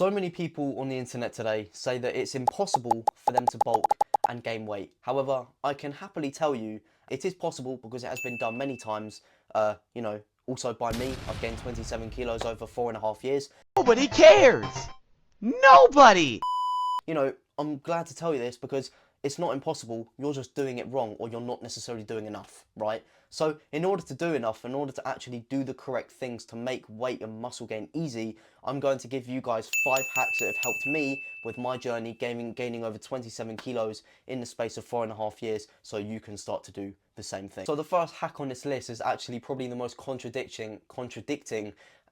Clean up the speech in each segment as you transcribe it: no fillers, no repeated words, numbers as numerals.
So many people on the internet today say that it's impossible for them to bulk and gain weight. However, I can happily tell you it is possible because it has been done many times. Also by me, I've gained 27 kilos over 4.5 years. Nobody cares! Nobody! I'm glad to tell you this because it's not impossible, you're just doing it wrong or you're not necessarily doing enough, right? So in order to do enough, in order to actually do the correct things to make weight and muscle gain easy, I'm going to give you guys 5 hacks that have helped me with my journey gaining over 27 kilos in the space of 4.5 years, so you can start to do the same thing. So the first hack on this list is actually probably the most contradicting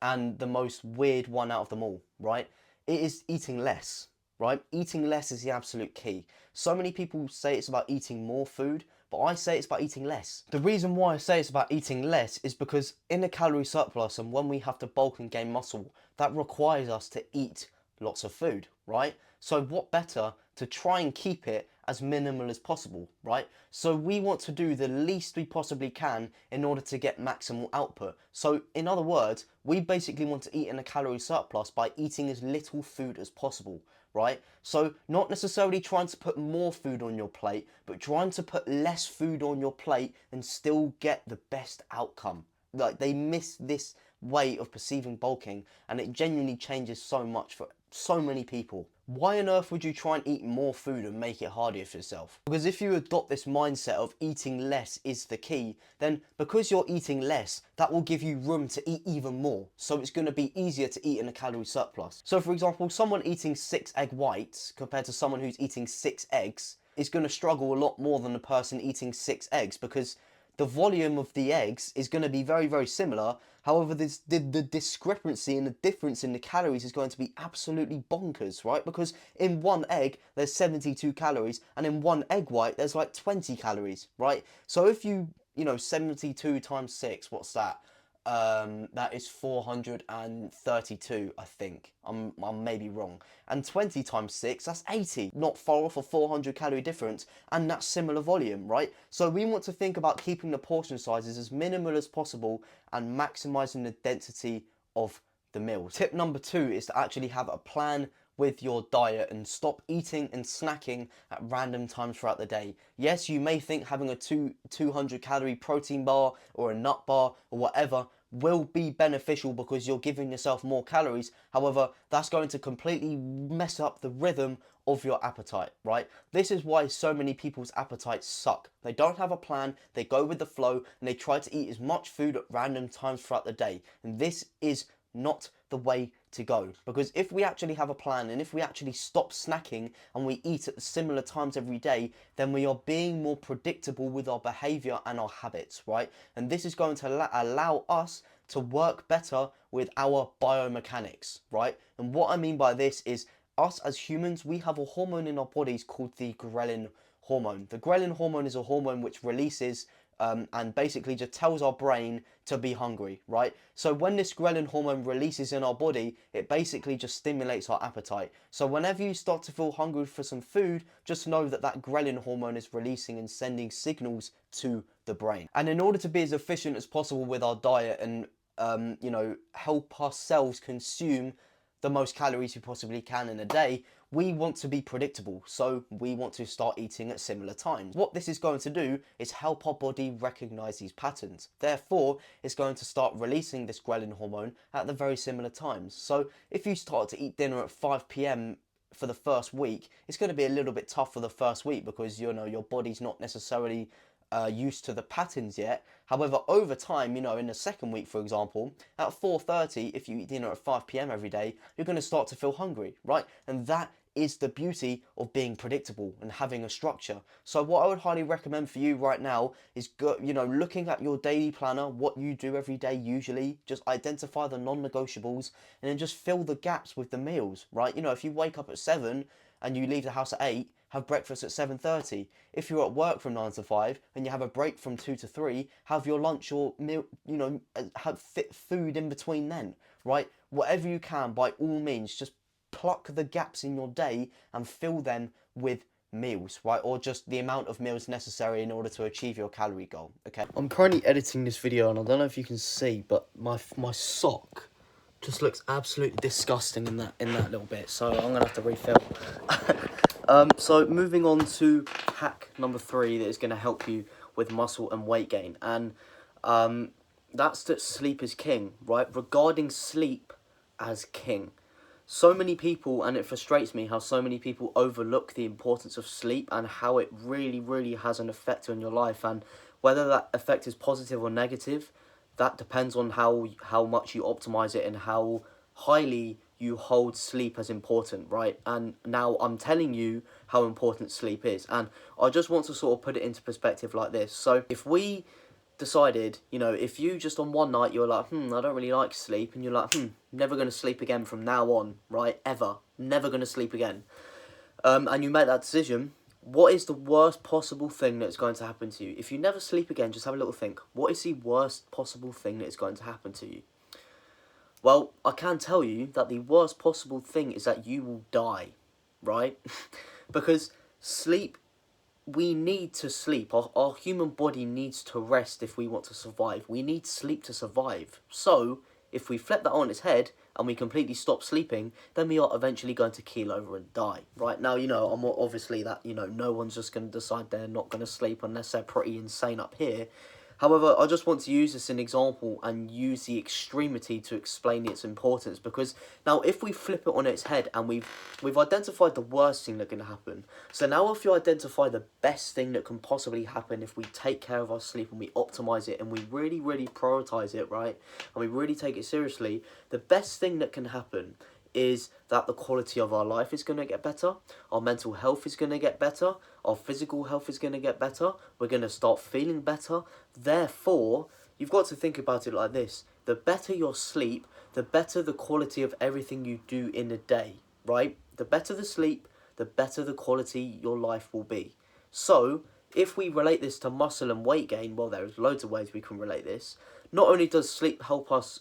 and the most weird one out of them all, right? It is eating less. Right? Eating less is the absolute key. So many people say it's about eating more food, but I say it's about eating less. The reason why I say it's about eating less is because in a calorie surplus and when we have to bulk and gain muscle, that requires us to eat lots of food, right? So what better to try and keep it as minimal as possible, right? So we want to do the least we possibly can in order to get maximal output. So in other words, we basically want to eat in a calorie surplus by eating as little food as possible, right? So not necessarily trying to put more food on your plate, but trying to put less food on your plate and still get the best outcome. Like, they miss this way of perceiving bulking, and it genuinely changes so much for so many people. Why on earth would you try and eat more food and make it harder for yourself? Because if you adopt this mindset of eating less is the key, then because you're eating less, that will give you room to eat even more. So it's going to be easier to eat in a calorie surplus. So for example, someone eating 6 egg whites compared to someone who's eating 6 eggs is going to struggle a lot more than a person eating 6 eggs, because the volume of the eggs is going to be very, very similar. However, the discrepancy and the difference in the calories is going to be absolutely bonkers, right? Because in one egg, there's 72 calories, and in one egg white, there's like 20 calories, right? So if 72 times 6, what's that? That is 432, I think. I'm maybe wrong. And 20 times 6, that's 80. Not far off a 400 calorie difference, and that's similar volume, right? So we want to think about keeping the portion sizes as minimal as possible and maximizing the density of the meals. Tip number 2 is to actually have a plan with your diet and stop eating and snacking at random times throughout the day. Yes, you may think having a 200 calorie protein bar or a nut bar or whatever will be beneficial because you're giving yourself more calories. However, that's going to completely mess up the rhythm of your appetite, right? This is why so many people's appetites suck. They don't have a plan, they go with the flow, and they try to eat as much food at random times throughout the day. And this is not the way to go, because if we actually have a plan and if we actually stop snacking and we eat at similar times every day, then we are being more predictable with our behavior and our habits, right? And this is going to allow us to work better with our biomechanics, right? And what I mean by this is, us as humans, we have a hormone in our bodies called the ghrelin hormone. The ghrelin hormone is a hormone which releases and basically just tells our brain to be hungry, right? So when this ghrelin hormone releases in our body, it basically just stimulates our appetite. So whenever you start to feel hungry for some food, just know that that ghrelin hormone is releasing and sending signals to the brain. And in order to be as efficient as possible with our diet and help ourselves consume the most calories we possibly can in a day, we want to be predictable, so we want to start eating at similar times. What this is going to do is help our body recognize these patterns. Therefore, it's going to start releasing this ghrelin hormone at the very similar times. So if you start to eat dinner at 5 p.m. for the first week, it's going to be a little bit tough for the first week because your body's not necessarily used to the patterns yet. However, over time, in the second week, for example, at 4:30, if you eat dinner at 5 p.m. every day, you're going to start to feel hungry, right? And that is the beauty of being predictable and having a structure. So what I would highly recommend for you right now is looking at your daily planner, what you do every day usually, just identify the non-negotiables and then just fill the gaps with the meals, right? If you wake up at 7 and you leave the house at 8, have breakfast at 7:30. If you're at work from 9 to 5 and you have a break from 2 to 3, have your lunch or meal, have fit food in between then, right? Whatever you can, by all means, just pluck the gaps in your day and fill them with meals, right? Or just the amount of meals necessary in order to achieve your calorie goal, okay? I'm currently editing this video and I don't know if you can see, but my sock just looks absolutely disgusting in that little bit. So I'm gonna have to refill. So moving on to hack number 3 that is gonna help you with muscle and weight gain, and that's that sleep is king, right? Regarding sleep as king. So many people, and it frustrates me how so many people overlook the importance of sleep and how it really, really has an effect on your life. And whether that effect is positive or negative, that depends on how much you optimize it and how highly you hold sleep as important, right? And now I'm telling you how important sleep is. And I just want to sort of put it into perspective like this. So if we decided, you know, if you just on one night you're like, I don't really like sleep, and you're like, never going to sleep again from now on, right? Ever. Never going to sleep again. And you make that decision, what is the worst possible thing that's going to happen to you? If you never sleep again, just have a little think. What is the worst possible thing that is going to happen to you? Well, I can tell you that the worst possible thing is that you will die, right? Because sleep, we need to sleep. Our human body needs to rest if we want to survive. We need sleep to survive. So, if we flip that on its head and we completely stop sleeping, then we are eventually going to keel over and die. Right now, you know, I'm obviously that, you know, no one's just going to decide they're not going to sleep unless they're pretty insane up here. However, I just want to use this as an example and use the extremity to explain its importance, because now if we flip it on its head and we've identified the worst thing that can happen. So now if you identify the best thing that can possibly happen if we take care of our sleep and we optimize it and we really, really prioritize it, right? And we really take it seriously, the best thing that can happen is that the quality of our life is going to get better, our mental health is going to get better, our physical health is going to get better, we're going to start feeling better. Therefore, you've got to think about it like this. The better your sleep, the better the quality of everything you do in a day, right? The better the sleep, the better the quality your life will be. So, if we relate this to muscle and weight gain, well, there's loads of ways we can relate this. Not only does sleep help us,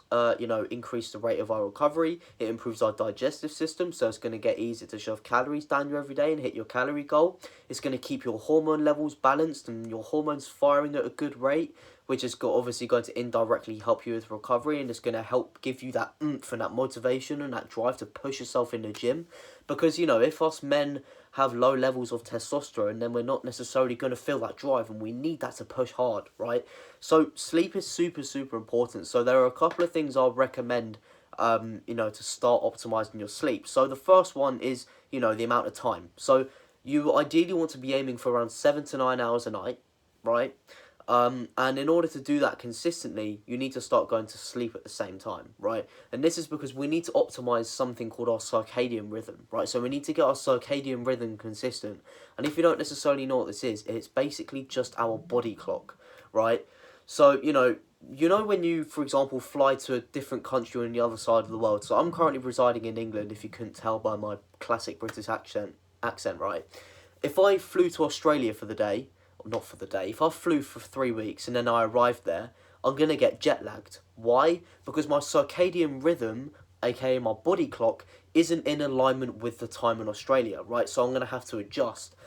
increase the rate of our recovery, it improves our digestive system, so it's going to get easier to shove calories down you every day and hit your calorie goal. It's going to keep your hormone levels balanced and your hormones firing at a good rate, which is obviously going to indirectly help you with recovery, and it's going to help give you that oomph and that motivation and that drive to push yourself in the gym. Because, you know, if us men have low levels of testosterone, then we're not necessarily going to feel that drive, and we need that to push hard, right? So sleep is super, super important. So there are a couple of things I'll recommend, to start optimizing your sleep. So the first one is, the amount of time. So you ideally want to be aiming for around 7 to 9 hours a night, right? And in order to do that consistently, you need to start going to sleep at the same time, right? And this is because we need to optimize something called our circadian rhythm, right? So we need to get our circadian rhythm consistent. And if you don't necessarily know what this is, it's basically just our body clock, right? So, you know when you, for example, fly to a different country on the other side of the world. So I'm currently residing in England, if you couldn't tell by my classic British accent, right? If I flew to Australia for the day, not for the day, if I flew for 3 weeks and then I arrived there, I'm going to get jet lagged. Why? Because my circadian rhythm, aka my body clock, isn't in alignment with the time in Australia, right? So I'm going to have to adjust.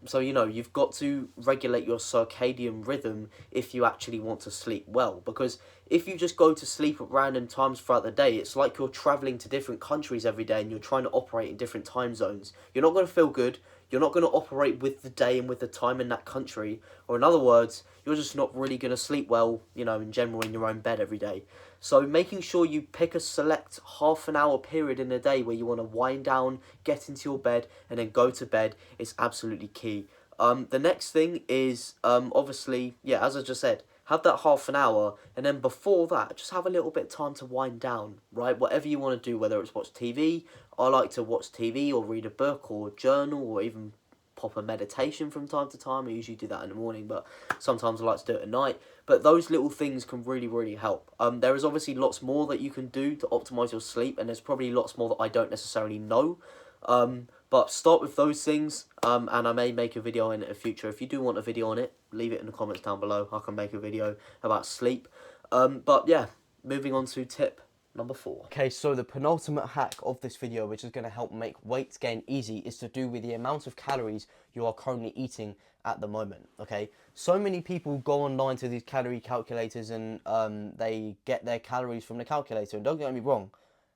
So, you've got to regulate your circadian rhythm if you actually want to sleep well. Because if you just go to sleep at random times throughout the day, it's like you're traveling to different countries every day and you're trying to operate in different time zones. You're not going to feel good. You're not going to operate with the day and with the time in that country. Or in other words, you're just not really going to sleep well, in general in your own bed every day. So making sure you pick a select half an hour period in a day where you want to wind down, get into your bed, and then go to bed is absolutely key. The next thing is, obviously, as I just said, have that half an hour, and then before that, just have a little bit of time to wind down, right? Whatever you want to do, whether it's watch TV, I like to watch TV or read a book or journal or even pop a meditation from time to time. I usually do that in the morning, but sometimes I like to do it at night. But those little things can really, really help. There is obviously lots more that you can do to optimize your sleep, and there's probably lots more that I don't necessarily know. But start with those things, and I may make a video in it in the future. If you do want a video on it, leave it in the comments down below. I can make a video about sleep. But yeah, moving on to tip number 4. Okay, so the penultimate hack of this video, which is going to help make weight gain easy, is to do with the amount of calories you are currently eating at the moment. Okay, so many people go online to these calorie calculators and they get their calories from the calculator, and don't get me wrong,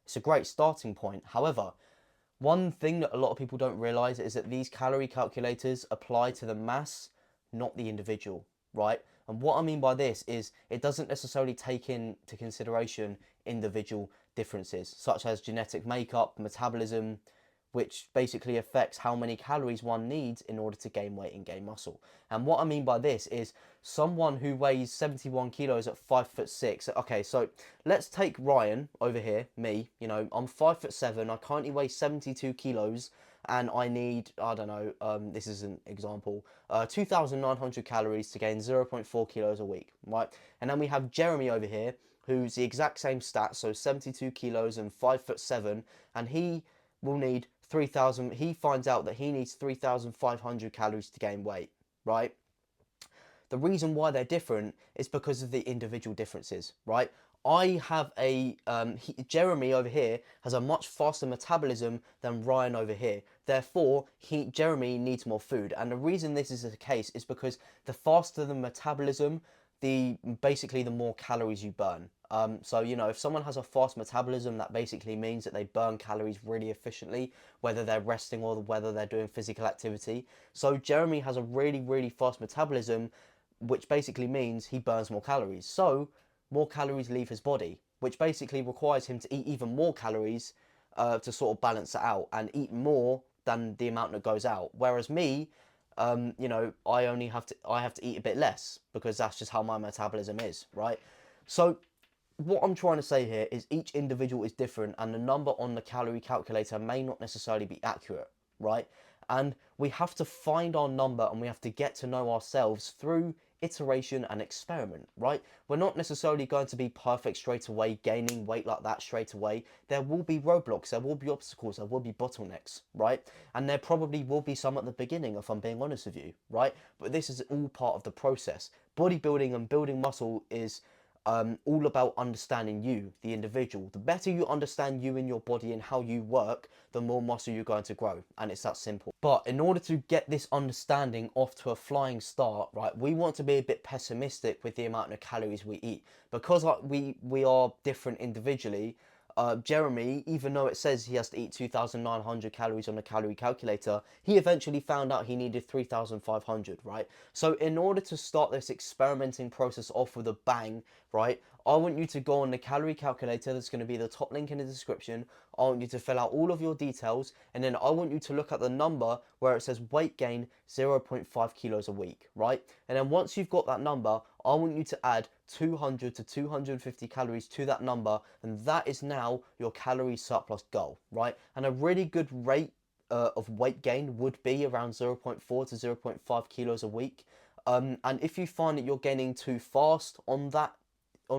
It's a great starting point. However, one thing that a lot of people don't realize is that these calorie calculators apply to the mass, not the individual, right? And what I mean by this is it doesn't necessarily take into consideration individual differences, such as genetic makeup, metabolism, which basically affects how many calories one needs in order to gain weight and gain muscle. And what I mean by this is someone who weighs 71 kilos at 5'6". Okay, so let's take Ryan over here, me. You know, I'm 5'7". I currently weigh 72 kilos, and I need, I don't know, this is an example, 2,900 calories to gain 0.4 kilos a week, right? And then we have Jeremy over here, who's the exact same stats, so 72 kilos and 5'7", and he will need 3,000. He finds out that he needs 3,500 calories to gain weight, right? The reason why they're different is because of the individual differences, right? I have Jeremy over here has a much faster metabolism than Ryan over here. Therefore, Jeremy needs more food. And the reason this is the case is because the faster the metabolism, basically the more calories you burn. So, you know, if someone has a fast metabolism, that basically means that they burn calories really efficiently, whether they're resting or whether they're doing physical activity. So Jeremy has a really, really fast metabolism, which basically means he burns more calories. So more calories leave his body, which basically requires him to eat even more calories to sort of balance it out and eat more than the amount that goes out. Whereas me, you know, I have to eat a bit less because that's just how my metabolism is, right? So what I'm trying to say here is each individual is different and the number on the calorie calculator may not necessarily be accurate, right? And we have to find our number and we have to get to know ourselves through iteration and experiment, right? We're not necessarily going to be perfect straight away, gaining weight like that straight away. There will be roadblocks, there will be obstacles, there will be bottlenecks, right? And there probably will be some at the beginning, if I'm being honest with you, right? But this is all part of the process. Bodybuilding and building muscle is all about understanding you, the individual. The better you understand you and your body and how you work, the more muscle you're going to grow. And it's that simple. But in order to get this understanding off to a flying start, right, we want to be a bit pessimistic with the amount of calories we eat. Because we are different individually, Jeremy, even though it says he has to eat 2,900 calories on a calorie calculator, he eventually found out he needed 3,500, right? So in order to start this experimenting process off with a bang, right, I want you to go on the calorie calculator. That's going to be the top link in the description. I want you to fill out all of your details, and then I want you to look at the number where it says weight gain 0.5 kilos a week, right? And then once you've got that number, I want you to add 200 to 250 calories to that number, and that is now your calorie surplus goal, right? And a really good rate of weight gain would be around 0.4 to 0.5 kilos a week. And if you find that you're gaining too fast on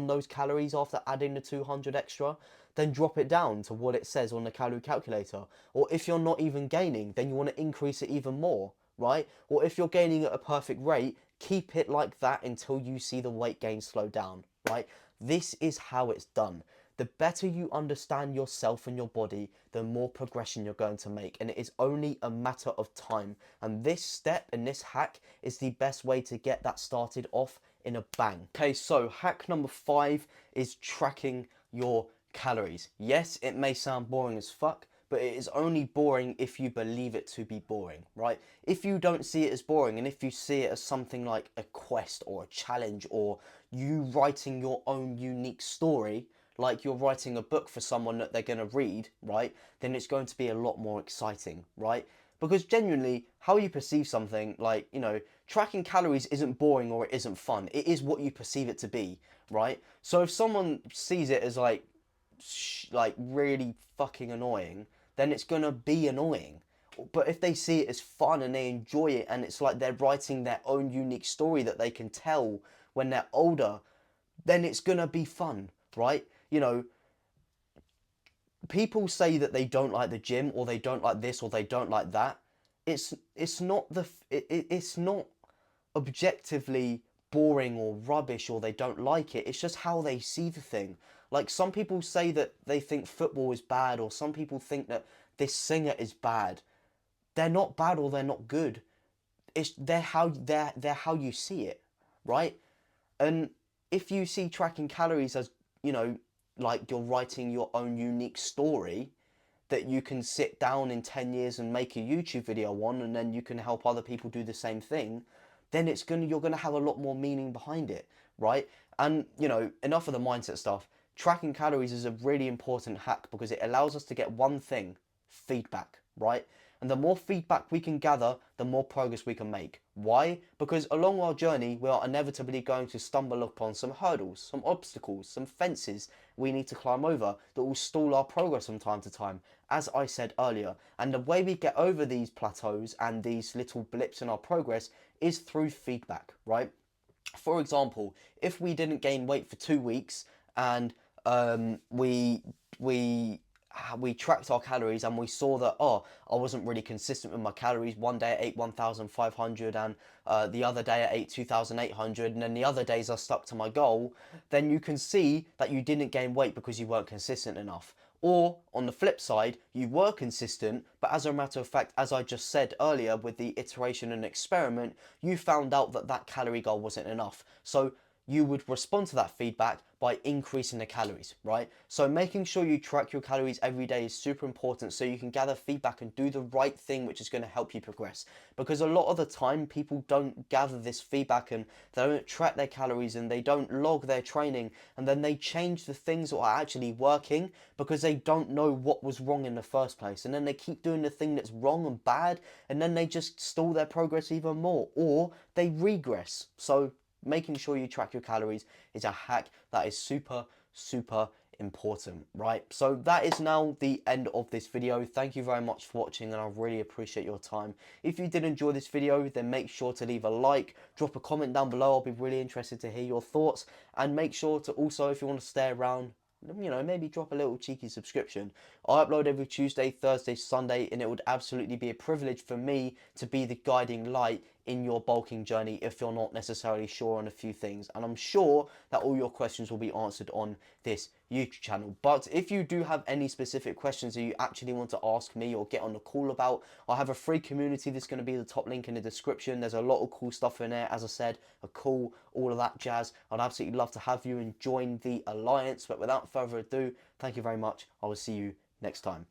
those calories after adding the 200 extra, then drop it down to what it says on the calorie calculator. Or if you're not even gaining, then you want to increase it even more, right? Or if you're gaining at a perfect rate, keep it like that until you see the weight gain slow down, right? This is how it's done. The better you understand yourself and your body, the more progression you're going to make. And it is only a matter of time. And this step and this hack is the best way to get that started off in a bang. Okay, so hack number 5 is tracking your calories. Yes, it may sound boring as fuck, but it is only boring if you believe it to be boring, right? If you don't see it as boring and if you see it as something like a quest or a challenge or you writing your own unique story, like you're writing a book for someone that they're going to read, right? Then it's going to be a lot more exciting, right? Because genuinely, how you perceive something, like, you know, tracking calories isn't boring or it isn't fun. It is what you perceive it to be, right? So if someone sees it as like really fucking annoying, then it's gonna be annoying. But if they see it as fun and they enjoy it and it's like they're writing their own unique story that they can tell when they're older, then it's gonna be fun, right? You know, people say that they don't like the gym or they don't like this or they don't like that. It's not it's not objectively boring or rubbish or they don't like it. It's just how they see the thing. Like some people say that they think football is bad, or some people think that this singer is bad. They're not bad or they're not good. They're how you see it, right? And if you see tracking calories as, you know, like you're writing your own unique story that you can sit down in 10 years and make a YouTube video on, and then you can help other people do the same thing, then you're gonna have a lot more meaning behind it, right? And enough of the mindset stuff. Tracking calories is a really important hack because it allows us to get one thing: feedback, right? And the more feedback we can gather, the more progress we can make. Why? Because along our journey, we are inevitably going to stumble upon some hurdles, some obstacles, some fences we need to climb over that will stall our progress from time to time, as I said earlier. And the way we get over these plateaus and these little blips in our progress is through feedback, right? For example, if we didn't gain weight for 2 weeks and we tracked our calories and we saw that, oh, I wasn't really consistent with my calories. One day I ate 1,500 and the other day I ate 2,800, and then the other days I stuck to my goal, then you can see that you didn't gain weight because you weren't consistent enough. Or on the flip side, you were consistent, but as a matter of fact, as I just said earlier with the iteration and experiment, you found out that that calorie goal wasn't enough. So you would respond to that feedback by increasing the calories, right? So making sure you track your calories every day is super important so you can gather feedback and do the right thing, which is going to help you progress. Because a lot of the time, people don't gather this feedback and they don't track their calories and they don't log their training, and then they change the things that are actually working because they don't know what was wrong in the first place. And then they keep doing the thing that's wrong and bad, and then they just stall their progress even more, or they regress. So making sure you track your calories is a hack that is super, super important, right? So that is now the end of this video. Thank you very much for watching, and I really appreciate your time. If you did enjoy this video, then make sure to leave a like, drop a comment down below. I'll be really interested to hear your thoughts, and make sure to also, if you want to stay around, maybe drop a little cheeky subscription. I upload every Tuesday, Thursday, Sunday, and it would absolutely be a privilege for me to be the guiding light in your bulking journey if you're not necessarily sure on a few things. And I'm sure that all your questions will be answered on this YouTube channel. But if you do have any specific questions that you actually want to ask me or get on the call about, I have a free community that's going to be the top link in the description. There's a lot of cool stuff in there, as I said, a call, all of that jazz. I'd absolutely love to have you and join the alliance. But without further ado, thank you very much. I will see you next time.